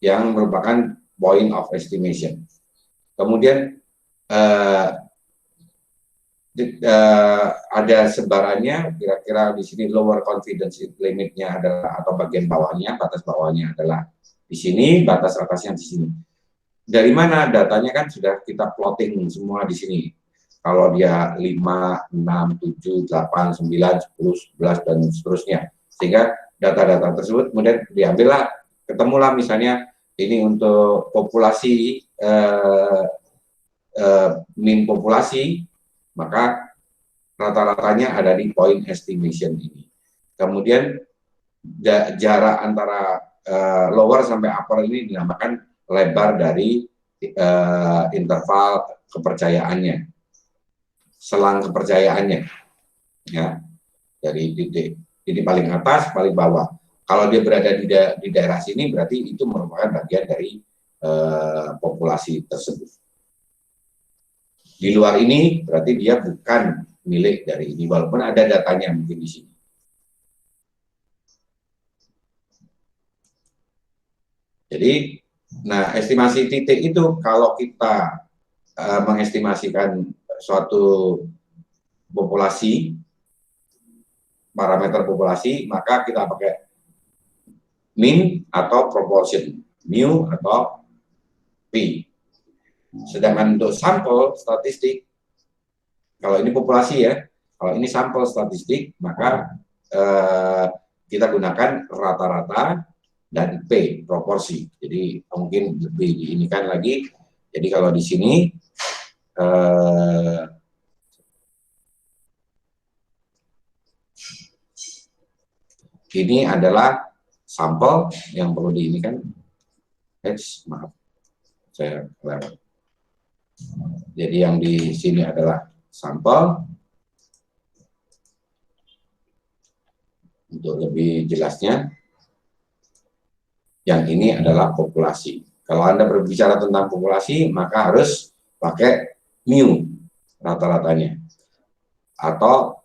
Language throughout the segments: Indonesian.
yang merupakan point of estimation. Kemudian ada sebarannya, kira-kira di sini lower confidence limitnya adalah, atau bagian bawahnya, batas bawahnya adalah di sini, batas atasnya di sini. Dari mana datanya kan sudah kita plotting semua di sini. Kalau dia 5, 6, 7, 8, 9, 10, 11 dan seterusnya. Sehingga data-data tersebut kemudian diambillah, ketemulah misalnya ini untuk populasi min populasi, maka rata-ratanya ada di point estimation ini. Kemudian jarak antara lower sampai upper ini dinamakan lebar dari interval kepercayaannya, selang kepercayaannya, ya, dari titik paling atas paling bawah. Kalau dia berada di daerah sini berarti itu merupakan bagian dari populasi tersebut. Di luar ini berarti dia bukan milik dari ini, walaupun ada datanya mungkin di sini. Jadi, nah estimasi titik itu kalau kita mengestimasikan suatu populasi, parameter populasi, maka kita pakai mean atau proportion, mu atau p. Sedangkan untuk sampel statistik, kalau ini populasi ya, kalau ini sampel statistik, maka kita gunakan rata-rata dan P, proporsi. Jadi mungkin lebih diinikan lagi. Jadi kalau di sini ini adalah sampel yang perlu diinikan. Maaf, saya lewat. Jadi yang di sini adalah sampel. Untuk lebih jelasnya, yang ini adalah populasi. Kalau Anda berbicara tentang populasi, maka harus pakai mu rata-ratanya atau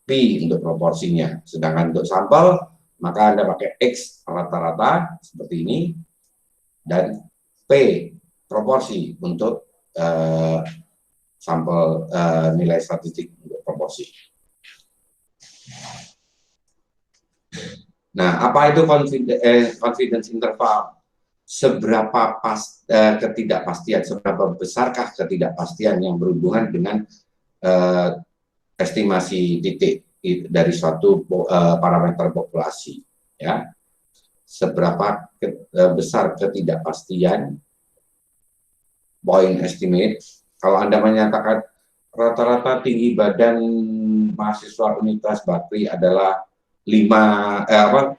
P untuk proporsinya. Sedangkan untuk sampel, maka Anda pakai X rata-rata seperti ini dan P proporsi untuk sampel nilai statistik untuk proporsi. Nah, apa itu confidence interval? Seberapa ketidakpastian, seberapa besarkah ketidakpastian yang berhubungan dengan estimasi titik dari suatu parameter populasi, ya? Seberapa besar ketidakpastian point estimate. Kalau Anda menyatakan rata-rata tinggi badan mahasiswa Universitas Bakri adalah 165,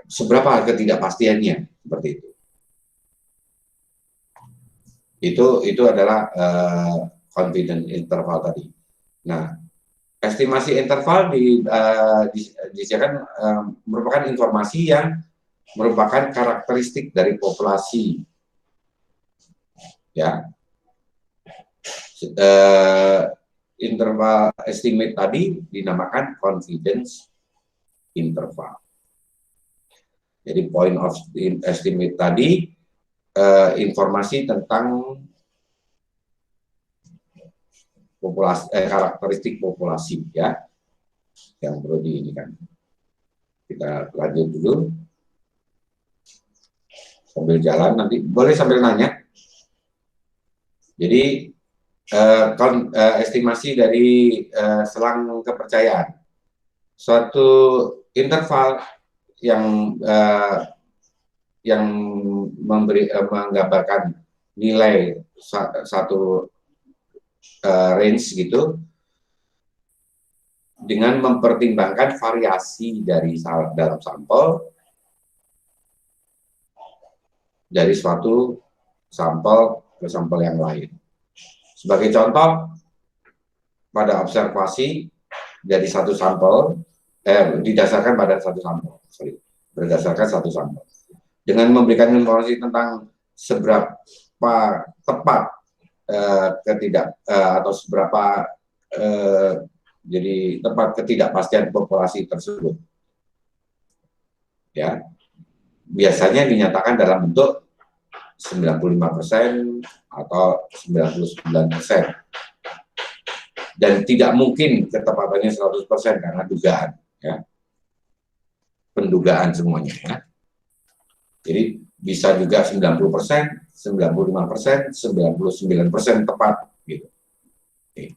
seberapa ketidakpastiannya, seperti itu. Itu adalah confidence interval tadi. Nah, estimasi interval disediakan merupakan informasi yang merupakan karakteristik dari populasi, ya. Interval estimate tadi dinamakan confidence interval. Jadi point of estimate tadi informasi tentang populasi, karakteristik populasi, ya, yang perlu diinikan. Kita lanjut dulu. Sambil jalan, nanti boleh sambil nanya. Jadi estimasi dari selang kepercayaan, suatu interval yang menggambarkan nilai satu range gitu, dengan mempertimbangkan variasi dari dalam sampel dari suatu sampel ke sampel yang lain. Sebagai contoh, pada observasi dari satu sampel, didasarkan pada satu sampel, berdasarkan satu sampel, dengan memberikan informasi tentang seberapa tepat atau seberapa jadi tepat ketidakpastian populasi tersebut. ya, biasanya dinyatakan dalam bentuk 95% atau 99%. Dan tidak mungkin ketepatannya 100% karena dugaan, ya. Pendugaan semuanya, ya. Jadi bisa juga 90%, 95%, 99% tepat, gitu. Oke.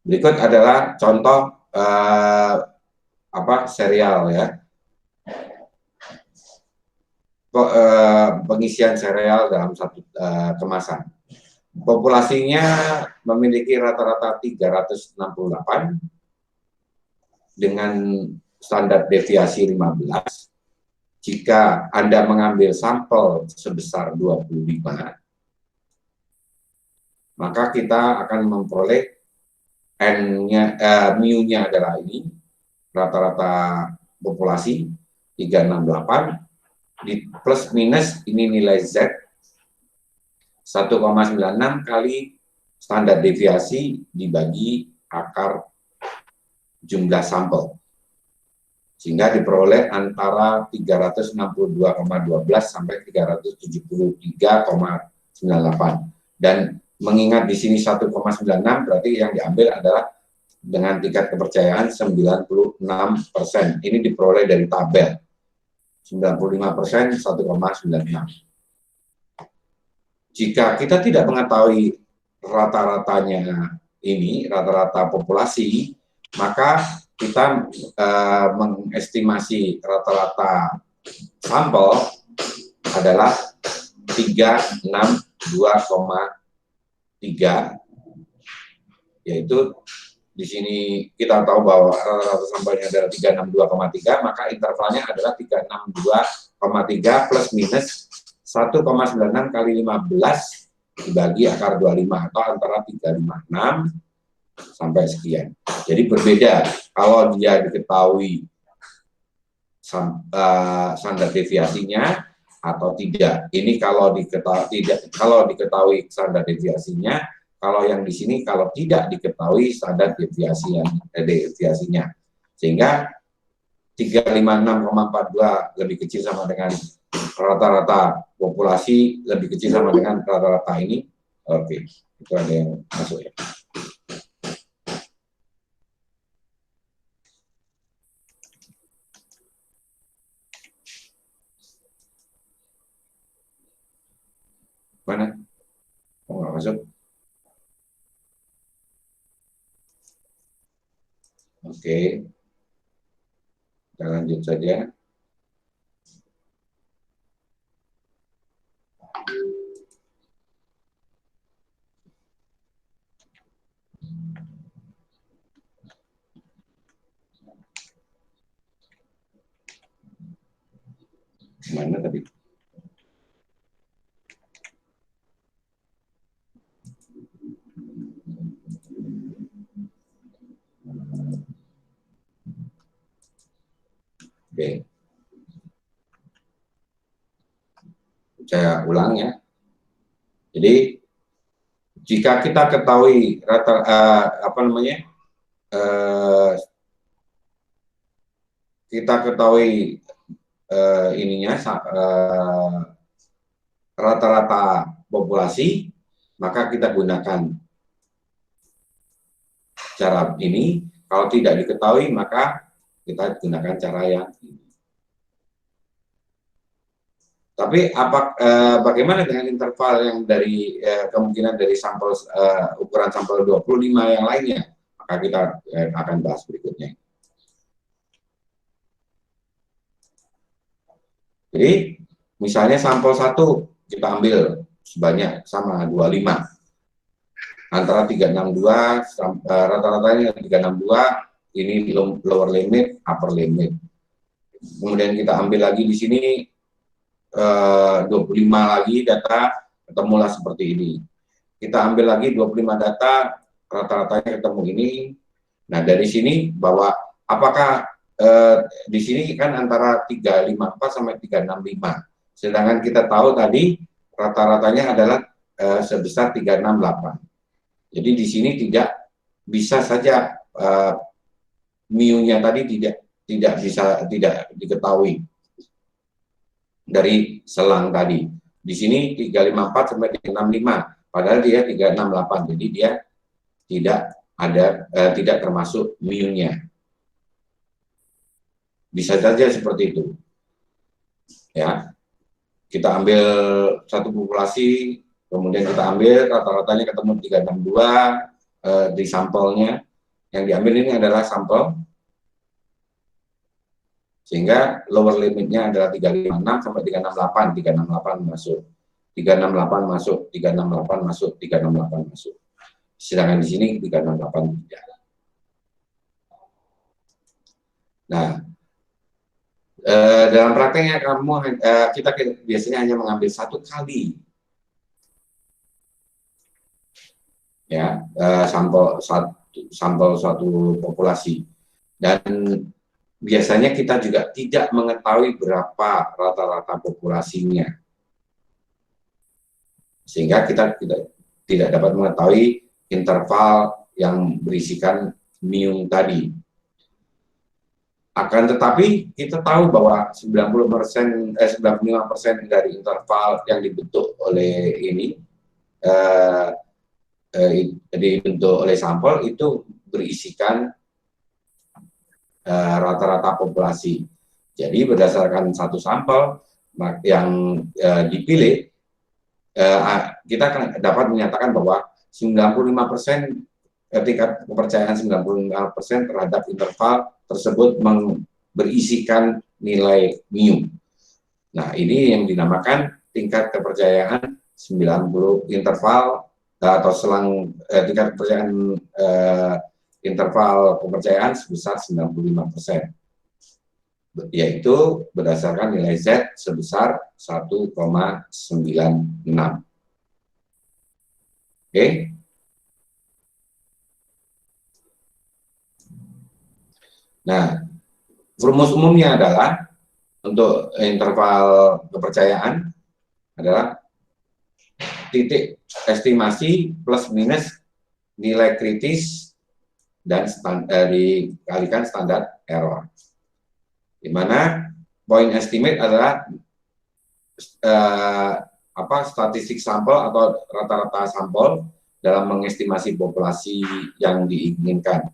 Berikut adalah contoh serial, ya. Pengisian sereal dalam satu kemasan. Populasinya memiliki rata-rata 368 dengan standar deviasi 15. Jika Anda mengambil sampel sebesar 25, maka kita akan memperoleh N-nya, mu-nya adalah ini, rata-rata populasi 368, di plus minus ini nilai Z 1,96 kali standar deviasi dibagi akar jumlah sampel, sehingga diperoleh antara 362,12 sampai 373,98. Dan mengingat di sini 1,96 berarti yang diambil adalah dengan tingkat kepercayaan 96%. Ini diperoleh dari tabel. 95% 1,96. Jika kita tidak mengetahui rata-ratanya ini, rata-rata populasi, maka kita mengestimasi rata-rata sampel adalah 362,3, yaitu di sini kita tahu bahwa rata-rata sampelnya adalah 362,3, maka intervalnya adalah 362,3 plus minus 1,96 kali 15 dibagi akar 25, atau antara 356 sampai sekian. Jadi berbeda kalau dia diketahui standar deviasinya atau tidak. Ini kalau diketahui standar deviasinya. Kalau yang di sini kalau tidak diketahui standar deviasinya, sehingga 356,42 lebih kecil sama dengan rata-rata populasi, lebih kecil sama dengan rata-rata ini. Oke, itu ada yang masuk, ya. Mana? Oh, nggak masuk. Oke, kita lanjut saja. Mana tadi? Oke. Saya ulang, ya. Jadi jika kita ketahui kita ketahui ininya rata-rata populasi, maka kita gunakan cara ini. Kalau tidak diketahui, maka kita gunakan cara yang ini. Tapi bagaimana dengan interval yang dari kemungkinan dari sampel ukuran sampel 25 yang lainnya? Maka kita akan bahas berikutnya. Jadi misalnya sampel 1 kita ambil sebanyak sama 25. Antara 362 rata-ratanya 362, ini lower limit, upper limit. Kemudian kita ambil lagi di sini 25 lagi data, ketemulah seperti ini. Kita ambil lagi 25 data, rata-ratanya ketemu ini. Nah, dari sini bahwa apakah di sini kan antara 354 sampai 365. Sedangkan kita tahu tadi rata-ratanya adalah sebesar 368. Jadi di sini tidak bisa saja mu-nya tadi tidak diketahui dari selang tadi. Di sini 354 sampai 365, padahal dia 368, jadi dia tidak termasuk mu-nya. Bisa saja seperti itu. Ya, kita ambil satu populasi, kemudian kita ambil rata-ratanya ketemu 362 di sampelnya. Yang diambil ini adalah sampel, sehingga lower limitnya adalah 356 sampai 368, 368 masuk, 368 masuk, 368 masuk, 368 masuk. Sedangkan di sini 368 tidak. Nah, dalam prakteknya kita biasanya hanya mengambil satu kali ya sampel satu populasi, dan biasanya kita juga tidak mengetahui berapa rata-rata populasinya, sehingga kita tidak dapat mengetahui interval yang berisikan mu tadi. Akan tetapi kita tahu bahwa 95% dari interval yang dibentuk oleh ini dibentuk oleh sampel itu berisikan rata-rata populasi. Jadi berdasarkan satu sampel yang dipilih, kita akan dapat menyatakan bahwa 95% tingkat kepercayaan 95% terhadap interval tersebut berisikan nilai mu. Nah, ini yang dinamakan tingkat kepercayaan 90 interval atau selang tingkat kepercayaan interval kepercayaan sebesar 95%, yaitu berdasarkan nilai Z sebesar 1,96. Oke. Nah, rumus umumnya adalah untuk interval kepercayaan adalah titik estimasi plus minus nilai kritis dan dikalikan standar error, di mana point estimate adalah statistik sampel atau rata-rata sampel dalam mengestimasi populasi yang diinginkan.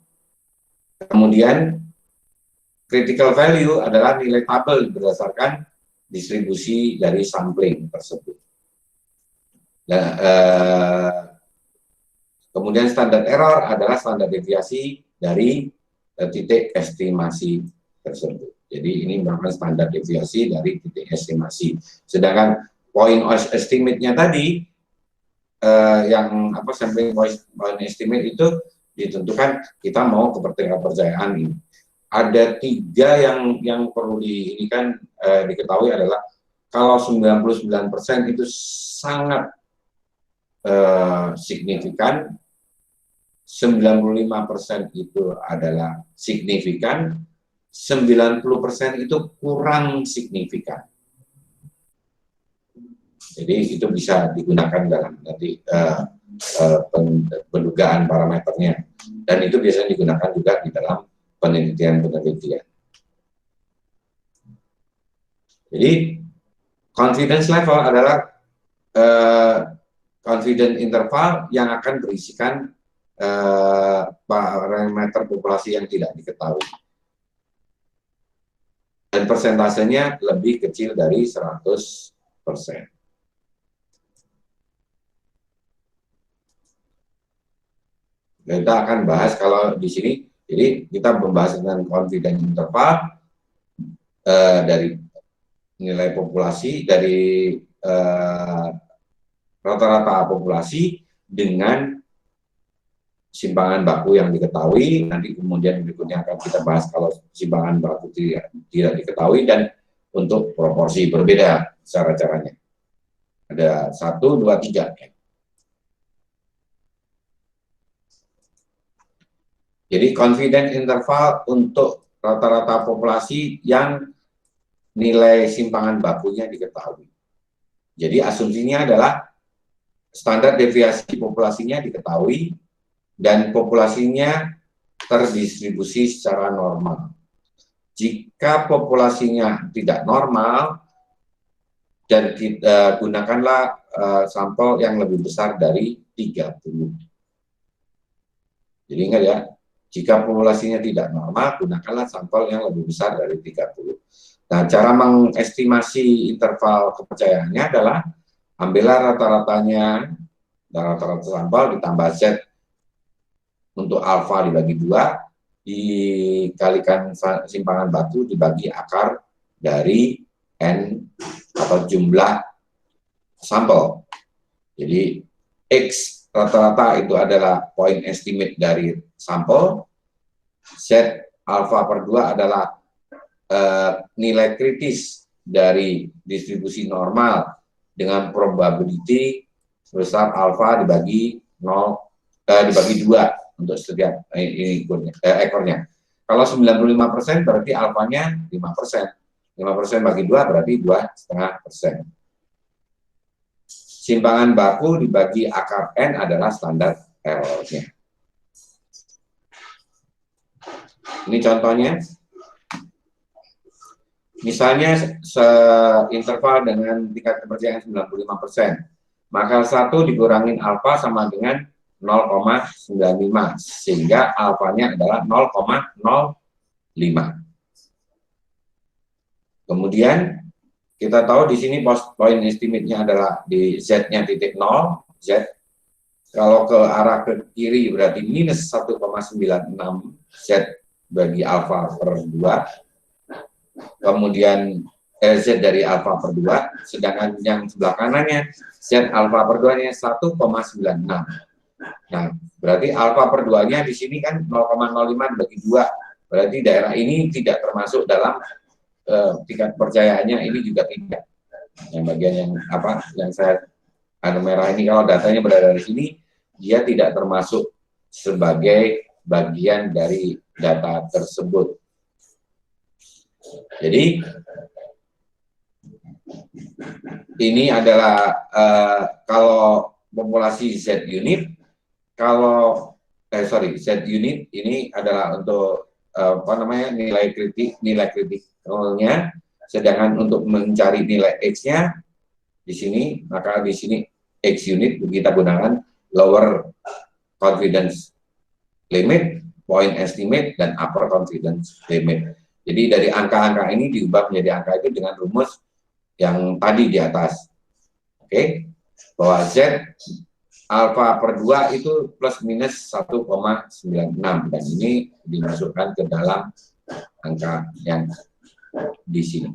Kemudian critical value adalah nilai tabel berdasarkan distribusi dari sampling tersebut. Dan, kemudian standar error adalah standar deviasi dari titik estimasi tersebut. Jadi ini merupakan standar deviasi dari titik estimasi. Sedangkan point estimate-nya tadi, sampling point estimate itu ditentukan kita mau kepercayaan ini. Ada 3 yang perlu diketahui adalah kalau 99% itu sangat signifikan, 95% itu adalah signifikan, 90% itu kurang signifikan. Jadi itu bisa digunakan dalam nanti pendugaan parameternya, dan itu biasanya digunakan juga di dalam penelitian. Jadi confidence level adalah confidence interval yang akan berisikan parameter populasi yang tidak diketahui, dan persentasenya lebih kecil dari 100%. Kita akan bahas kalau di sini. Jadi kita membahas tentang confidence interval dari nilai populasi, dari rata-rata populasi dengan simpangan baku yang diketahui. Nanti kemudian berikutnya akan kita bahas kalau simpangan baku tidak diketahui, dan untuk proporsi berbeda cara-caranya. Ada 1, 2, 3. Jadi confidence interval untuk rata-rata populasi yang nilai simpangan bakunya diketahui. Jadi asumsinya adalah standar deviasi populasinya diketahui, dan populasinya terdistribusi secara normal. Jika populasinya tidak normal, dan kita gunakanlah sampel yang lebih besar dari 30. Jadi ingat ya, jika populasinya tidak normal, gunakanlah sampel yang lebih besar dari 30. Nah, cara mengestimasi interval kepercayaannya adalah ambillah rata-ratanya, rata-rata sampel ditambah Z untuk alfa dibagi 2, dikalikan simpangan batu dibagi akar dari N atau jumlah sampel. Jadi X rata-rata itu adalah point estimate dari sampel, Z alfa per 2 adalah nilai kritis dari distribusi normal dengan probability sebesar alfa dibagi 2 untuk setiap ekornya. Kalau 95% berarti alfanya 5%. 5% bagi 2 berarti 2,5%. Simpangan baku dibagi akar N adalah standar errornya. Ini contohnya. Misalnya seinterval dengan tingkat kepercayaan 95%. Maka 1 dikurangin alfa sama dengan 0,95, sehingga alfanya adalah 0,05. Kemudian kita tahu di sini point estimate-nya adalah di Z-nya titik 0, Z. Kalau ke arah ke kiri berarti minus 1,96 Z bagi alfa per 2. Kemudian Z dari alfa per 2, sedangkan yang sebelah kanannya Z alfa per 2-nya 1,96. Nah, berarti alfa per 2-nya di sini kan 0,05 dibagi 2. Berarti daerah ini tidak termasuk dalam tingkat percayaannya, ini juga tidak. Yang bagian yang saya merah ini, kalau datanya berada di sini, dia tidak termasuk sebagai bagian dari data tersebut. Jadi ini adalah kalau populasi Z unit, kalau Z unit ini adalah untuk nilai kritikalnya, sedangkan untuk mencari nilai X-nya di sini, maka di sini X unit kita gunakan lower confidence limit, point estimate, dan upper confidence limit. Jadi dari angka-angka ini diubah menjadi angka itu dengan rumus yang tadi di atas. Oke, bahwa Z alfa per 2 itu plus minus 1,96, dan ini dimasukkan ke dalam angka yang di sini.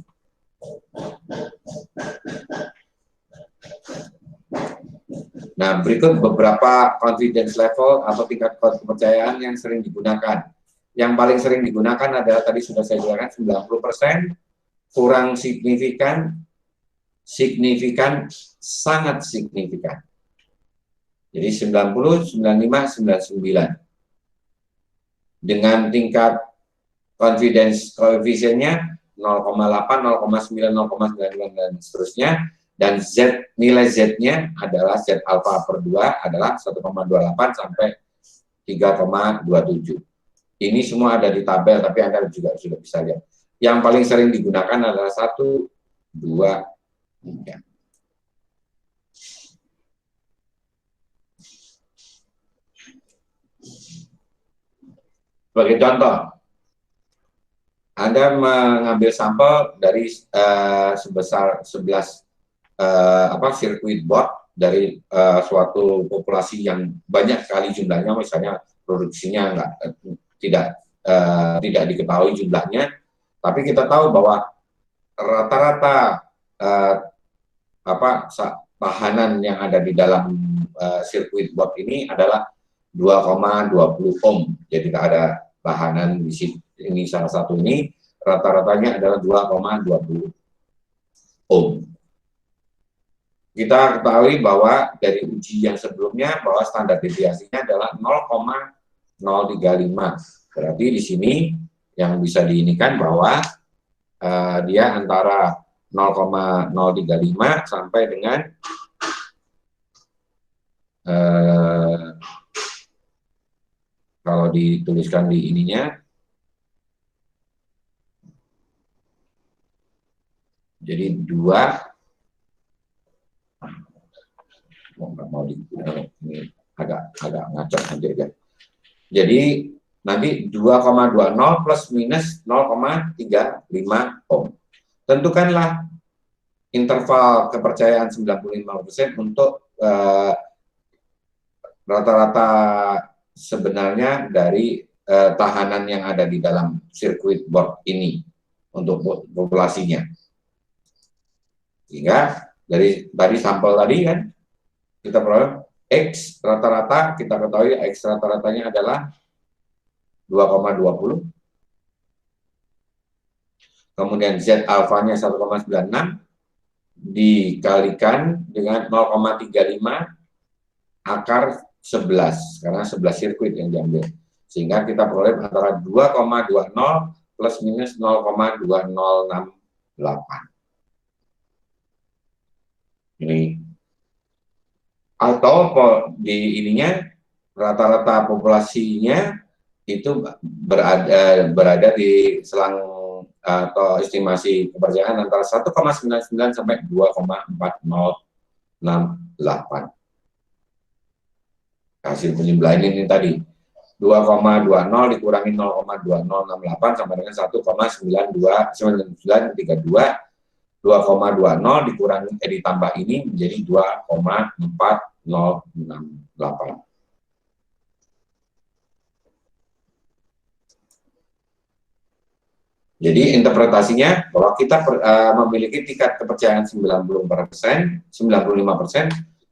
Nah, berikut beberapa confidence level atau tingkat kepercayaan yang sering digunakan. Yang paling sering digunakan adalah tadi sudah saya jelaskan 90%, kurang signifikan, signifikan, sangat signifikan. Jadi 90, 95, 99. Dengan tingkat confidence coefficient-nya 0,8, 0,9, 0,99 dan seterusnya. Dan Z, nilai Z-nya adalah Z alfa per 2 adalah 1,28 sampai 3,27. Ini semua ada di tabel, tapi Anda juga sudah bisa lihat. Yang paling sering digunakan adalah 1, 2, 3. Sebagai contoh, Anda mengambil sampel dari sebesar 11 sirkuit board dari suatu populasi yang banyak sekali jumlahnya, misalnya produksinya tidak diketahui jumlahnya, tapi kita tahu bahwa rata-rata tahanan yang ada di dalam sirkuit board ini adalah 2,20 ohm. Jadi ada tahanan di sini, ini salah satu ini rata-ratanya adalah 2,20 ohm. Kita ketahui bahwa dari uji yang sebelumnya bahwa standar deviasinya adalah 0,035. Berarti di sini yang bisa diinikan bahwa dia antara 0,035 sampai dengan 0,035 kalau dituliskan di ininya. Jadi 2, mau di ini agak ngaco aja ya. Jadi nanti 2,20 plus minus 0,35 ohm. Tentukanlah interval kepercayaan 95% untuk rata-rata sebenarnya dari tahanan yang ada di dalam sirkuit board ini untuk populasinya. Sehingga dari tadi sampel tadi kan kita peroleh X rata-rata, kita ketahui X rata-ratanya adalah 2,20. Kemudian Z alfanya 1,96 dikalikan dengan 0,35 akar 11, karena 11 sirkuit yang diambil. Sehingga kita peroleh antara 2,20 plus minus 0,2068. Ini atau di ininya rata-rata populasinya itu berada di selang atau estimasi kepercayaan antara 1,99 sampai 2,4068. Hasil penjumlahan ini tadi 2,20 dikurangi 0,2068 sama dengan 1,92932. 2,20 dikurangi ditambah ini menjadi 2,4068. Jadi interpretasinya bahwa kita memiliki tingkat kepercayaan 95%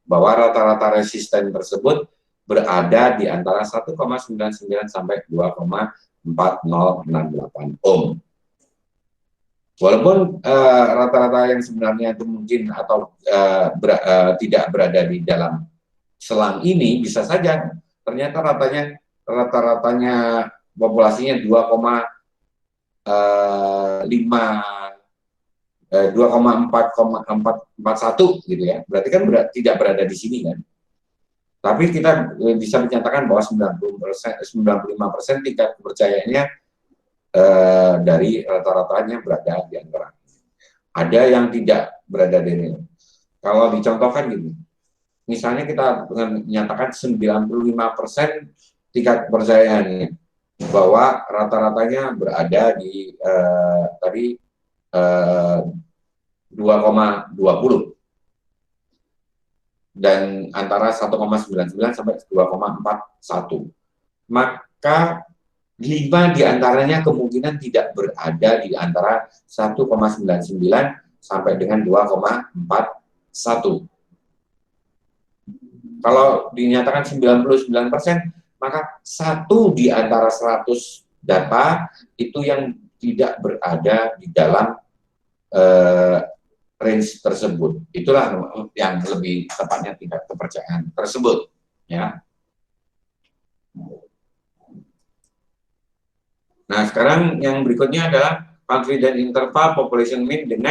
bahwa rata-rata resisten tersebut berada di antara 1,99 sampai 2,4068 ohm. Walaupun rata-rata yang sebenarnya itu mungkin atau tidak berada di dalam selang ini, bisa saja ternyata rata-ratanya populasinya 2,441 gitu ya. Berarti kan tidak berada di sini kan. Tapi kita bisa menyatakan bahwa 95% tingkat kepercayaannya dari rata-ratanya berada di antara. Ada yang tidak berada di sini. Kalau dicontohkan gini, misalnya kita menyatakan 95% tingkat kepercayaannya bahwa rata-ratanya berada di tadi 2,20 dan antara 1,99 sampai 2,41, maka 5 diantaranya kemungkinan tidak berada di antara 1,99 sampai dengan 2,41. Kalau dinyatakan 99%, maka 1 di antara 100 data itu yang tidak berada di dalam range tersebut. Itulah yang lebih tepatnya tingkat kepercayaan tersebut. Ya. Nah, sekarang yang berikutnya adalah confidence interval population mean dengan